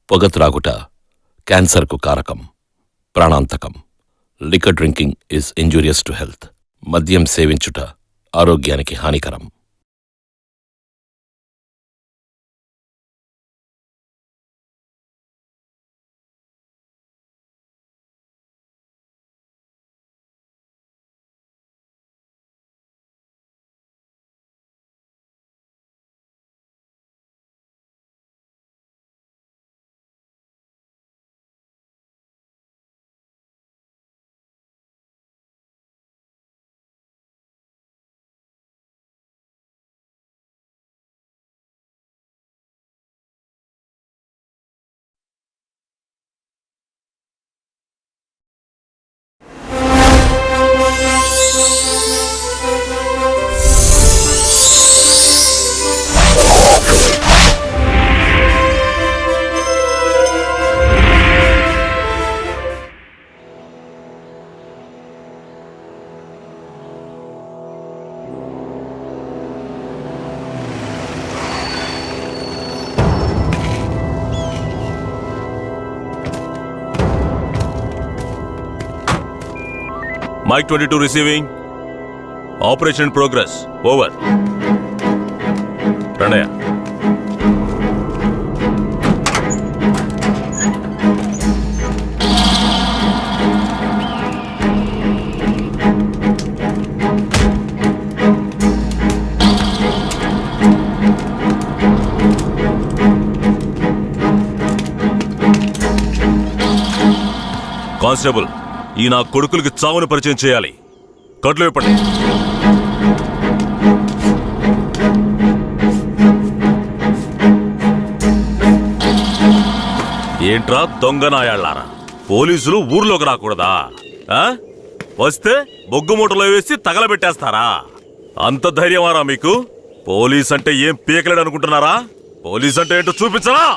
పొగ త్రాగుట క్యాన్సర్కు కారకం, ప్రాణాంతకం. Liquor drinking is injurious to health. మద్యం సేవించుట ఆరోగ్యానికి హానికరం. Mike 22 receiving. Operation progress. Over. Pranaya. Constable, ఈ నా కొడుకులకి చావుని పరిచయం చేయాలి. కట్లు ఇప్పండి. ఏంట్రా దొంగ నాయాళ్ళారా, పోలీసులు ఊర్లోకి రాకూడదా? వస్తే బొగ్గు మూటలో వేసి తగలబెట్టేస్తారా? అంత ధైర్యమారా మీకు? పోలీస్ అంటే ఏం పీకలేడు అనుకుంటున్నారా? పోలీస్ అంటే ఏంటో చూపించరా?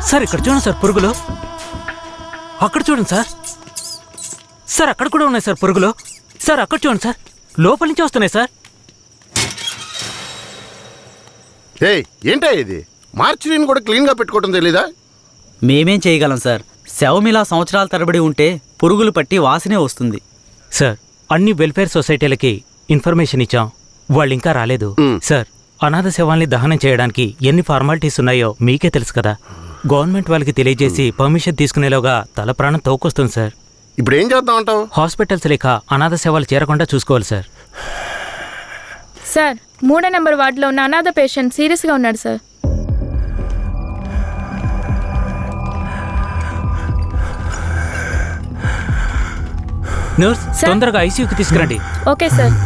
సార్ ఇక్కడ చూడండి సార్ పురుగులు. అక్కడ చూడండి సార్. సార్ అక్కడ కూడా ఉన్నాయి సార్ పురుగులు. సార్ అక్కడ చూడండి సార్, లోపల నుంచి వస్తున్నాయి సార్. ఏయ్ ఏంటా ఇది? మార్చిని కూడా క్లీన్గా పెట్టుకోవడం తెలీదా? మేమేం చేయగలం సార్? శవమిలా సంవత్సరాల తరబడి ఉంటే పురుగులు పట్టి వాసనే వస్తుంది. సార్ అన్ని వెల్ఫేర్ సొసైటీలకి ఇన్ఫర్మేషన్ ఇచ్చాం, వాళ్ళు ఇంకా రాలేదు. సార్ అనాథ శవాల్ని దహనం చేయడానికి ఎన్ని ఫార్మాలిటీస్ ఉన్నాయో మీకే తెలుసు కదా. గవర్నమెంట్ వాళ్ళకి తెలియజేసి పర్మిషన్ తీసుకునేలోగా తల ప్రాణం తోకొస్తుంది సార్. ఇప్పుడు ఏం చేద్దాం అంటావు? హాస్పిటల్స్ లేక అనాథ శవాలు చేరకుండా చూసుకోవాలి సార్. సార్ 3వ నెంబర్ వార్డులో ఉన్న అనాథ పేషెంట్ సీరియస్గా ఉన్నాడు సార్. Nurse sir? తొందరగా ఐసీయూకి తీసుకురండి. Okay sir.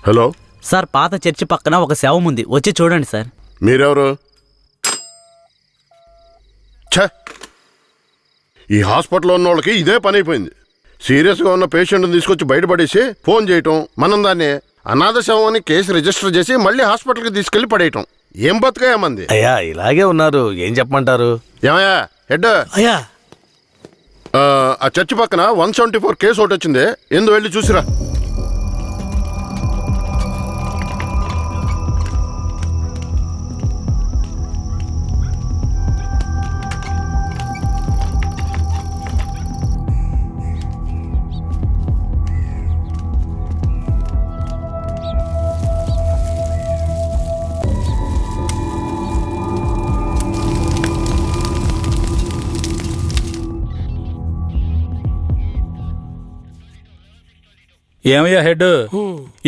హలో సార్ పాత చర్చి పక్కన ఒక శవం ఉంది, వచ్చి చూడండి సార్. మీరెవరు? ఛ, ఈ హాస్పిటల్లో ఉన్న వాళ్ళకి ఇదే పని అయిపోయింది. సీరియస్గా ఉన్న పేషెంట్ని తీసుకొచ్చి బయటపడేసి ఫోన్ చేయటం, మనం దాన్ని అనాథ శవం అని కేసు రిజిస్టర్ చేసి మళ్ళీ హాస్పిటల్కి తీసుకెళ్లి పడేయటం. ఏం బతుకాయమంది? అయ్యా ఇలాగే ఉన్నారు, ఏం చెప్పమంటారు? ఏమయ్యా హెడ్? అయ్యా ఆ చర్చి పక్కన 174 కేసు ఒకటి వచ్చింది, ఎందు వెళ్ళి చూసిరా. ఏమయ్యా హెడ్,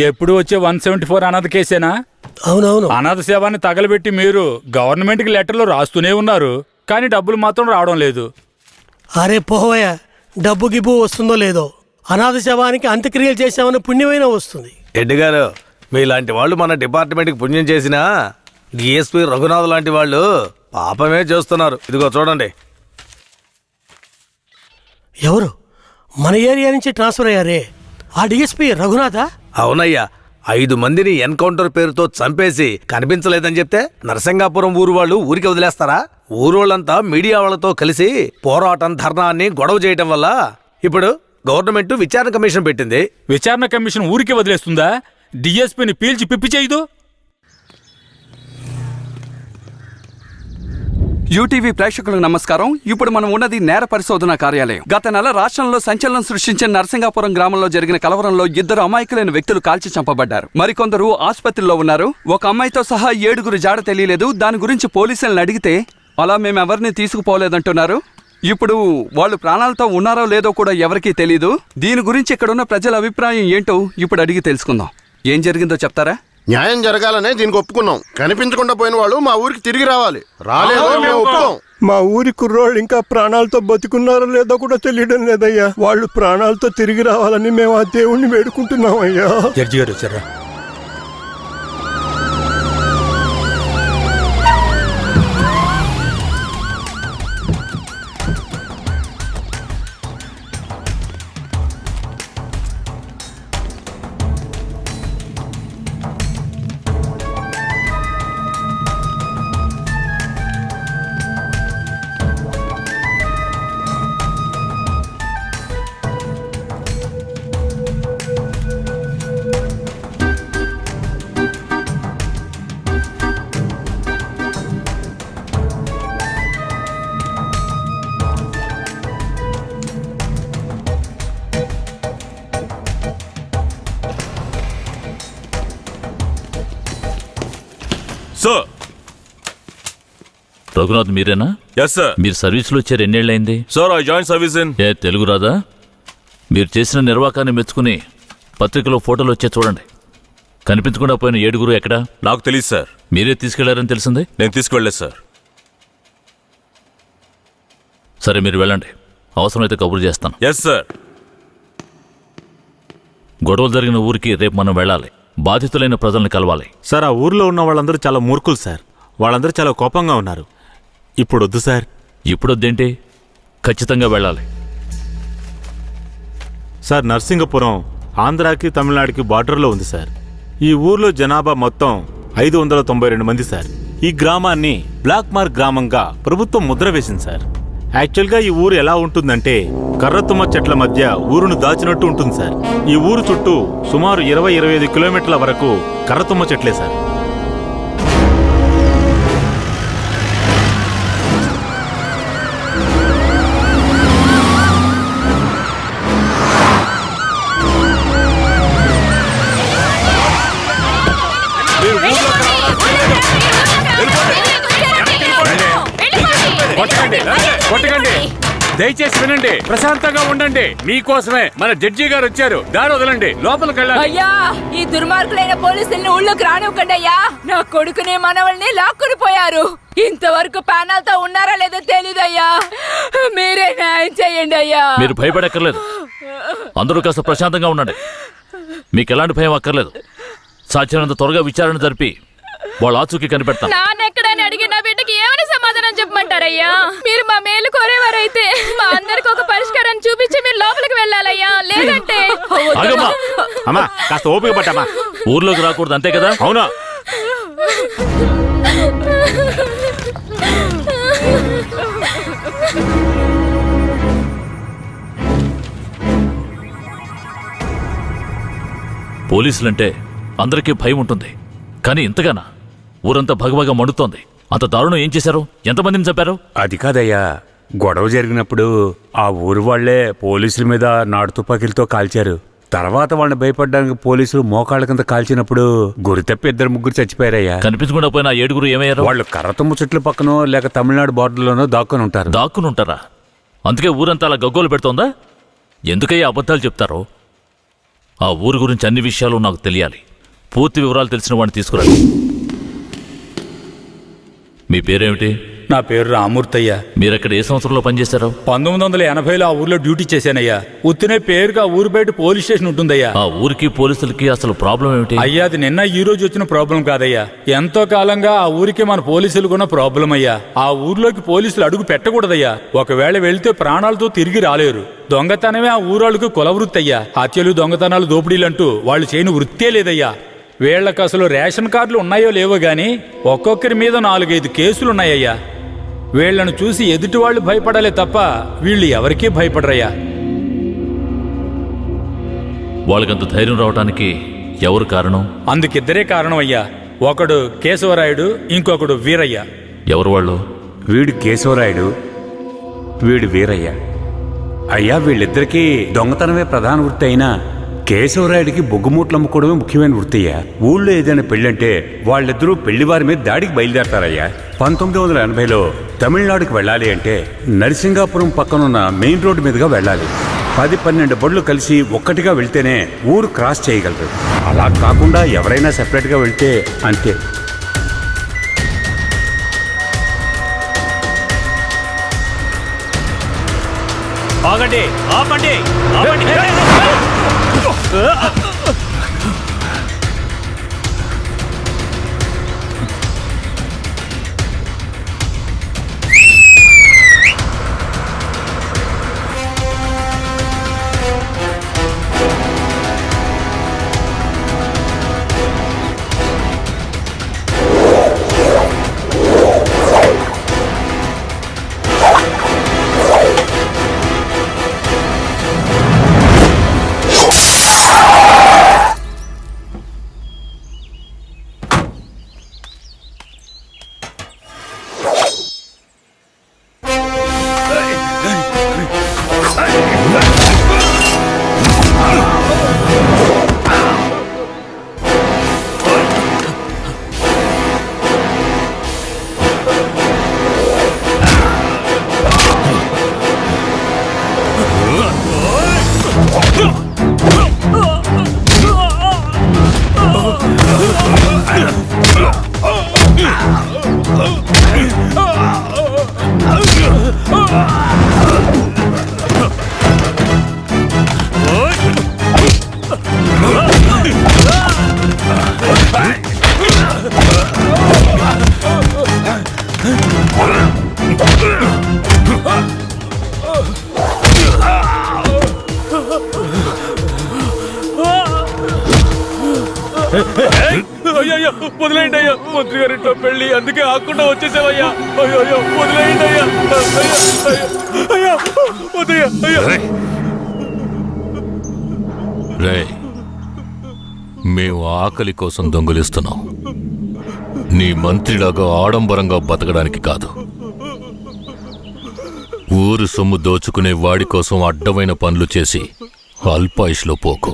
ఎప్పుడు వచ్చే 174 అనాథ కేసేనా? అవునవును. అనాథ సేవాన్ని తగలబెట్టి మీరు గవర్నమెంట్కి లెటర్లు రాస్తూనే ఉన్నారు, కానీ డబ్బులు మాత్రం రావడం లేదు. అరే పోవయ్యా, డబ్బు గిబ్బు వస్తుందో లేదో, అనాథ శవానికి అంత్యక్రియలు చేసామని పుణ్యమైనా వస్తుంది. రెడ్డి గారు, మీలాంటి వాళ్ళు మన డిపార్ట్మెంట్కి పుణ్యం చేసినా డిఎస్పీ రఘునాథ్ లాంటి వాళ్ళు పాపమే చేస్తున్నారు. ఇదిగో చూడండి. ఎవరు? మన ఏరియా నుంచి ట్రాన్స్ఫర్ అయ్యారే ఆ డిఎస్పీ రఘునాథా? అవునయ్యా, 5 మందిని ఎన్కౌంటర్ పేరుతో చంపేసి కనిపించలేదని చెప్తే నరసింగాపురం ఊరు వాళ్ళు ఊరికి వదిలేస్తారా? ఊరోళ్ళంతా మీడియా వాళ్ళతో కలిసి పోరాటం, ధర్నాన్ని గొడవ చేయటం వల్ల ఇప్పుడు గవర్నమెంట్ విచారణ కమిషన్ పెట్టింది. విచారణ కమిషన్ ఊరికి వదిలేస్తుందా? డిఎస్పీని పీల్చి పిప్పి చేయదు. యూటీవీ ప్రేక్షకులకు నమస్కారం. ఇప్పుడు మనం ఉన్నది నేర పరిశోధన కార్యాలయం. గత నెల రాష్ట్రంలో సంచలనం సృష్టించిన నరసింగాపురం గ్రామంలో జరిగిన కలవరంలో 2 అమాయకులైన వ్యక్తులు కాల్చి చంపబడ్డారు. మరికొందరు ఆసుపత్రిలో ఉన్నారు. ఒక అమ్మాయితో సహా 7గురు జాడ తెలియలేదు. దాని గురించి పోలీసులను అడిగితే అలా మేమెవరిని తీసుకుపోలేదంటున్నారు. ఇప్పుడు వాళ్ళు ప్రాణాలతో ఉన్నారో లేదో కూడా ఎవరికీ తెలీదు. దీని గురించి ఇక్కడున్న ప్రజల అభిప్రాయం ఏంటో ఇప్పుడు అడిగి తెలుసుకుందాం. ఏం జరిగిందో చెప్తారా? న్యాయం జరగాలనే దీనికి ఒప్పుకున్నాం. కనిపించకుండా పోయిన వాళ్ళు మా ఊరికి తిరిగి రావాలి. రాలేదో మేము ఒప్పుకోం. మా ఊరి కుర్రోళ్ళు ఇంకా ప్రాణాలతో బతుకున్నారో లేదో కూడా తెలియడం లేదయ్యా. వాళ్ళు ప్రాణాలతో తిరిగి రావాలని మేము ఆ దేవుణ్ణి వేడుకుంటున్నాం అయ్యా. జడ్జి గారు వచ్చారా? సార్. రఘునాథ్ మీరేనా? Yes sir. మీరు సర్వీస్లో వచ్చే 2 ఏళ్ళైంది. Sir I join service in. Telugu రాదా? మీరు చేసిన నిర్వాకాన్ని మెచ్చుకుని పత్రికలో ఫోటోలు వచ్చే చూడండి. కనిపించకుండా పోయిన 7 ఎక్కడా? నాకు తెలియదు సార్. మీరే తీసుకెళ్లారని తెలిసింది. నేను తీసుకువెళ్ళలేదు సార్. సరే మీరు వెళ్ళండి, అవసరమైతే కబురు చేస్తాను. Yes sir. గొడవలు జరిగిన ఊరికి రేపు మనం వెళ్ళాలి. బాధితులైన ప్రజల్ని కలవాలి. సార్, ఆ ఊర్లో ఉన్న వాళ్ళందరూ చాలా మూర్ఖులు సార్. వాళ్ళందరూ చాలా కోపంగా ఉన్నారు. ఇప్పుడు వద్దు సార్. ఇప్పుడు వద్దేంటి? ఖచ్చితంగా వెళ్ళాలి. సార్, నర్సింగపురం ఆంధ్రాకి తమిళనాడుకి బార్డర్లో ఉంది సార్. ఈ ఊర్లో జనాభా మొత్తం 592 మంది సార్. ఈ గ్రామాన్ని బ్లాక్ మార్క్ గ్రామంగా ప్రభుత్వం ముద్ర వేసింది సార్. యాక్చువల్గా ఈ ఊరు ఎలా ఉంటుందంటే కర్రతుమ్మ చెట్ల మధ్య ఊరును దాచినట్టు ఉంటుంది సార్. ఈ ఊరు చుట్టూ సుమారు 20-25 కిలోమీటర్ల వరకు కర్రతుమ్మ చెట్లే సార్. కొట్టకండి, దయచేసి వినండి, ప్రశాంతంగా ఉండండి. మీకోసమే మన జడ్జి గారు వచ్చారు. దారి వదలండి, లోపలికి వెళ్ళాలి. అయ్యా, ఈ దుర్మార్గులైన పోలీసుల్ని ఊళ్ళోకి రానివ్వకండి అయ్యా. నా కొడుకుని మనవల్ని లాక్కుని పోయారు. ఇంతవరకు ప్యానల్తో ఉన్నారా లేదో తెలీదయ్యా. మీరే న్యాయం చేయండి అయ్యా. మీరు భయపడక్కర్లేదు. అందరూ కాస్త ప్రశాంతంగా ఉండండి. మీకు ఎలాంటి భయం అక్కర్లేదు. సాధ్యమైనంత త్వరగా విచారణ జరిపి వాళ్ళ ఆచూకీ కనిపెడతాను. నాన్నెక్కడని అడిగి నా బిడ్డకి ఏమని సమాధానం చెప్పమంటారయ్యా? మీరు మా మేలు కోరేవారైతే మా అందరికి ఒక పరిష్కారాన్ని చూపించి మీరు లోపలికి వెళ్ళాలయ్యా. లేదంటే ఆగమ్మా. అమ్మా, కాస్త ఓపిక పట్టమ్మా. ఊర్లోకి రాకూడదు, అంతే కదా? అవునా? పోలీసులంటే అందరికీ భయం ఉంటుంది, కానీ ఇంతగానా? ఊరంతా భగభగ మండుతోంది. అంత దారుణం ఏం చేశారు? ఎంతమందిని చంపారు? అది కాదయ్యా, గొడవ జరిగినప్పుడు ఆ ఊరు వాళ్లే పోలీసుల మీద నాటు తుపాకీలతో కాల్చారు. తర్వాత వాళ్ళని భయపడడానికి పోలీసులు మోకాళ్ళ కింద కాల్చినప్పుడు గురి తప్పి 2-3 చచ్చిపోయారయ్యా. కనిపించకుండా పోయిన 7 ఏమయ్యారు? వాళ్ళు కర్రతుమ్మ చెట్ల పక్కనో లేక తమిళనాడు బార్డర్లోనో దాక్కుని ఉంటారు. దాక్కుని ఉంటారా? అందుకే ఊరంతా అలా గగ్గోలు పెడుతోందా? ఎందుకయ్యా అబద్ధాలు చెప్తారో? ఆ ఊరు గురించి అన్ని విషయాలు నాకు తెలియాలి. పూర్తి వివరాలు తెలిసిన వాడిని తీసుకురండి. మీ పేరేమిటి? నా పేరు రామూర్తయ్యా. మీరక్కడ ఏ సంవత్సరంలో పనిచేశారు? 1980లో ఆ ఊర్లో డ్యూటీ చేశానయ్యా. ఉత్తినే పేరుగా ఊరు బయట పోలీస్ స్టేషన్ ఉంటుందయ్యా. ఆ ఊరికి పోలీసులకి అసలు ప్రాబ్లం ఏమిటి? అయ్యా, అది నిన్న ఈ రోజు వచ్చిన ప్రాబ్లం కాదయ్యా. ఎంతో కాలంగా ఆ ఊరికి మన పోలీసులకు ఉన్న ప్రాబ్లం అయ్యా. ఆ ఊర్లోకి పోలీసులు అడుగు పెట్టకూడదయ్యా. ఒకవేళ వెళ్తే ప్రాణాలతో తిరిగి రాలేరు. దొంగతనమే ఆ ఊరాళ్ళకు కులవృత్తి అయ్యా. హత్యలు, దొంగతనాలు, దోపిడీలంటూ వాళ్ళు చేయని వృత్తే లేదయ్యా. వీళ్లకు అసలు రేషన్ కార్డులు ఉన్నాయో లేవో గాని ఒక్కొక్కరి మీద 4-5 కేసులున్నాయ్యా. వీళ్లను చూసి ఎదుటి వాళ్ళు భయపడాలే తప్ప వీళ్ళు ఎవరికీ భయపడరయ్యా. వాళ్ళకంత ధైర్యం రావడానికి ఎవరు కారణం? అందుకిద్దరే కారణం అయ్యా. ఒకడు కేశవరాయుడు, ఇంకొకడు వీరయ్య. ఎవరు వాళ్ళు? వీడు కేశవరాయుడు, వీడు వీరయ్య. అయ్యా, వీళ్ళిద్దరికీ దొంగతనమే ప్రధాన వృత్తి అయినా కేశవరాయుడికి బొగ్గుమూట్లు అమ్ముకోవడమే ముఖ్యమైన వృత్తియ్యా. ఊళ్ళో ఏదైనా పెళ్ళంటే వాళ్ళిద్దరూ పెళ్లివారి మీద దాడికి బయలుదేరతారయ్యా. 1980లో తమిళనాడుకి వెళ్ళాలి అంటే నరసింగాపురం పక్కనున్న మెయిన్ రోడ్డు మీదుగా వెళ్ళాలి. 10-12 బళ్ళు కలిసి ఒక్కటిగా వెళ్తేనే ఊరు క్రాస్ చేయగలరు. అలా కాకుండా ఎవరైనా సెపరేట్గా వెళ్తే అంతే. ఆగండి, ఆపండి, ఆపండి. అయ్యో వదిలేయండి అయ్యా, మంత్రి గారింట్లో పెళ్లి అందుకే ఆకుండా వచ్చేసావయ్యా. అయ్యో వదిలేయండి అయ్యా. అయ్యా వద్దయ్యా. అయ్యా రే, మేము ఆకలి కోసం దొంగిలిస్తున్నాం, నీ మంత్రిలాగా ఆడంబరంగా బతకడానికి కాదు. ఊరు సొమ్ము దోచుకునే వాడి కోసం అడ్డమైన పనులు చేసి అల్పాయుష్లో పోకు.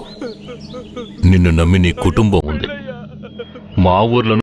నిన్ను నమ్మి నీ కుటుంబం ఉంది. మా ఊర్లో